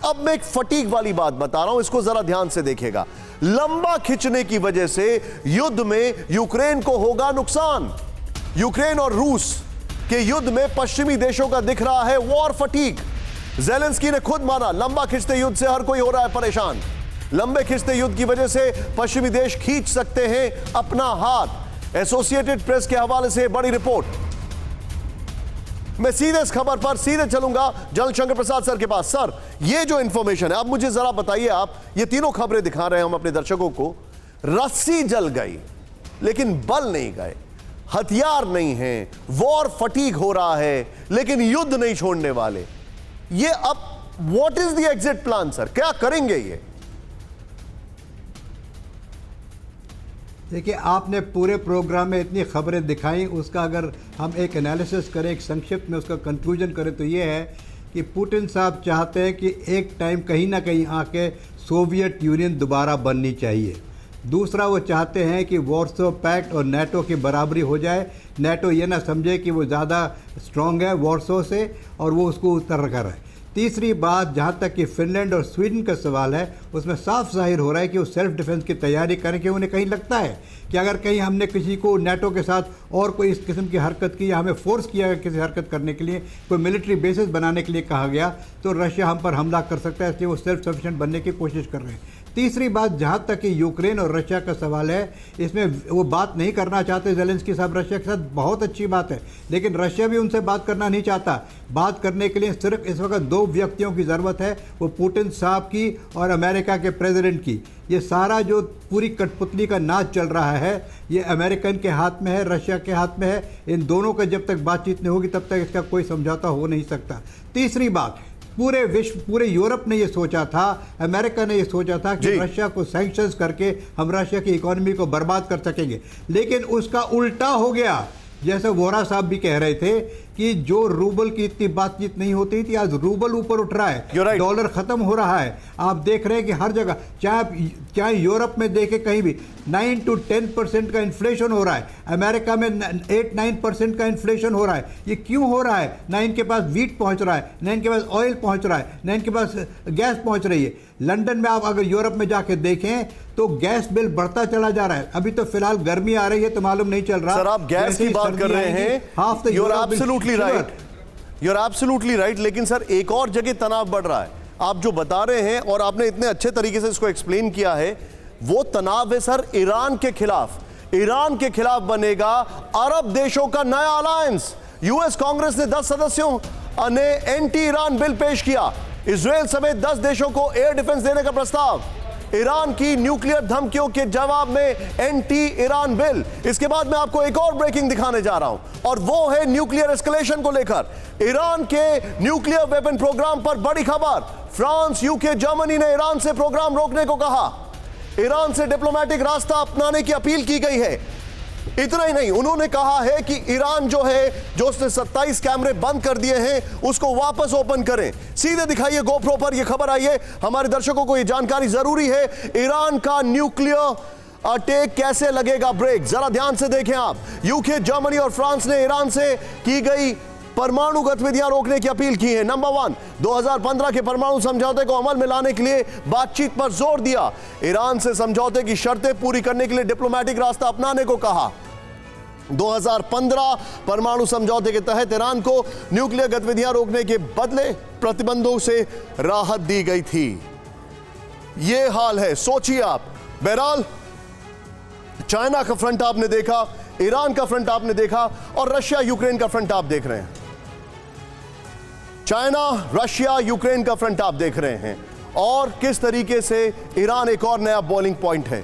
अब मैं एक फटीग वाली बात बता रहा हूं, इसको जरा ध्यान से देखिएगा। लंबा खिंचने की वजह से युद्ध में यूक्रेन को होगा नुकसान। यूक्रेन और रूस के युद्ध में पश्चिमी देशों का दिख रहा है वॉर फटीग। ज़ेलेंस्की ने खुद माना, लंबा खिंचते युद्ध से हर कोई हो रहा है परेशान। लंबे खिंचते युद्ध की वजह से पश्चिमी देश खींच सकते हैं अपना हाथ। एसोसिएटेड प्रेस के हवाले से बड़ी रिपोर्ट। मैं सीधे इस खबर पर सीधे चलूंगा जल शंकर प्रसाद सर के पास। सर, ये जो इंफॉर्मेशन है, अब मुझे जरा बताइए, आप ये तीनों खबरें दिखा रहे हैं हम अपने दर्शकों को। रस्सी जल गई लेकिन बल नहीं गए, हथियार नहीं है, वॉर फटीग हो रहा है लेकिन युद्ध नहीं छोड़ने वाले। ये अब what is the exit plan sir, क्या करेंगे ये? देखिए, आपने पूरे प्रोग्राम में इतनी खबरें दिखाई, उसका अगर हम एक एनालिसिस करें, एक संक्षिप्त में उसका कंक्लूजन करें तो ये है कि पुतिन साहब चाहते हैं कि एक टाइम कहीं ना कहीं आके सोवियत यूनियन दोबारा बननी चाहिए। दूसरा, वो चाहते हैं कि वॉर्सो पैक्ट और नेटो की बराबरी हो जाए। नेटो ये ना समझे कि वो ज़्यादा स्ट्रॉन्ग है वॉर्सो से और वो उसको उतर कर है। तीसरी बात, जहाँ तक कि फिनलैंड और स्वीडन का सवाल है, उसमें साफ जाहिर हो रहा है कि वो सेल्फ डिफेंस की तैयारी करें कि उन्हें कहीं लगता है कि अगर कहीं हमने किसी को नेटो के साथ और कोई इस किस्म की हरकत की या हमें फोर्स किया गया किसी हरकत करने के लिए, कोई मिलिट्री बेसिस बनाने के लिए कहा गया, तो रशिया हम पर हमला कर सकता है। इसलिए वो सेल्फ सफिशिएंट बनने की कोशिश कर रहे हैं। तीसरी बात, जहाँ तक कि यूक्रेन और रशिया का सवाल है, इसमें वो बात नहीं करना चाहते ज़ेलेंस्की साहब रशिया के साथ, बहुत अच्छी बात है, लेकिन रशिया भी उनसे बात करना नहीं चाहता। बात करने के लिए सिर्फ इस वक्त दो व्यक्तियों की ज़रूरत है, वो पुतिन साहब की और अमेरिका के प्रेसिडेंट की। ये सारा जो पूरी कठपुतली का नाच चल रहा है, ये अमेरिकन के हाथ में है, रशिया के हाथ में है। इन दोनों का जब तक बातचीत नहीं होगी तब तक इसका कोई समझौता हो नहीं सकता। तीसरी बात, पूरे विश्व, पूरे यूरोप ने ये सोचा था, अमेरिका ने ये सोचा था कि रशिया को सैंक्शंस करके हम रशिया की इकोनॉमी को बर्बाद कर सकेंगे, लेकिन उसका उल्टा हो गया। जैसे वोरा साहब भी कह रहे थे कि जो रूबल की इतनी बातचीत नहीं होती थी, आज रूबल ऊपर उठ रहा है, डॉलर खत्म हो रहा है। आप देख रहे हैं कि हर जगह, चाहे यूरोप में देखें, कहीं भी 9 to 10% का इन्फ्लेशन हो रहा है। अमेरिका में 8-9% का इन्फ्लेशन हो रहा है। ये क्यों हो रहा है? ना इनके पास वीट पहुंच रहा है, ना इनके पास ऑयल पहुंच रहा है, ना इनके पास गैस पहुंच रही है। लंदन में आप अगर यूरोप में जाके देखें तो गैस बिल बढ़ता चला जा रहा है। अभी तो फिलहाल गर्मी आ रही है तो मालूम नहीं चल रहा। सर, आप गैस की बात कर रहे हैं, यू आर एब्सोल्युटली राइट, लेकिन सर एक और जगह तनाव बढ़ रहा है। आप जो बता रहे हैं और आपने इतने अच्छे तरीके से इसको एक्सप्लेन किया है, वो तनाव है सर ईरान के खिलाफ। ईरान के खिलाफ बनेगा अरब देशों का नया अलायंस। यूएस कांग्रेस ने 10 सदस्यों ने एंटी ईरान बिल पेश किया। इजराइल समेत 10 देशों को एयर डिफेंस देने का प्रस्ताव। ईरान की न्यूक्लियर धमकियों के जवाब में एंटी ईरान बिल। इसके बाद मैं आपको एक और ब्रेकिंग दिखाने जा रहा हूं और वो है न्यूक्लियर एस्केलेशन को लेकर। ईरान के न्यूक्लियर वेपन प्रोग्राम पर बड़ी खबर। फ्रांस, यूके, जर्मनी ने ईरान से प्रोग्राम रोकने को कहा। ईरान से डिप्लोमेटिक रास्ता अपनाने की अपील की गई है। इतना ही नहीं, उन्होंने कहा है कि ईरान जो है, जो उसने 27 कैमरे बंद कर दिए हैं, उसको वापस ओपन करें। सीधे दिखाइए गोप्रो पर यह खबर आई है, हमारे दर्शकों को यह जानकारी जरूरी है। ईरान का न्यूक्लियर अटैक कैसे लगेगा ब्रेक, जरा ध्यान से देखें आप। यूके, जर्मनी और फ्रांस ने ईरान से की गई परमाणु गतिविधियां रोकने की अपील की है। नंबर 1, 2015 के परमाणु समझौते को अमल में लाने के लिए बातचीत पर जोर दिया। ईरान से समझौते की शर्तें पूरी करने के लिए डिप्लोमेटिक रास्ता अपनाने को कहा। 2015 परमाणु समझौते के तहत ईरान को न्यूक्लियर गतिविधियां रोकने के बदले प्रतिबंधों से राहत दी गई थी। यह हाल है, सोचिए आप। बहरहाल, चाइना का फ्रंट आपने देखा, ईरान का फ्रंट आपने देखा और रशिया यूक्रेन का फ्रंट आप देख रहे हैं। चाइना, रशिया, यूक्रेन का फ्रंट आप देख रहे हैं और किस तरीके से ईरान एक और नया बॉलिंग पॉइंट है।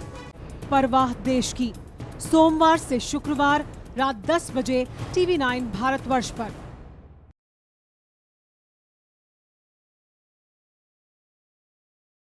परवाह देश की, सोमवार से शुक्रवार रात 10 बजे TV9 भारतवर्ष पर।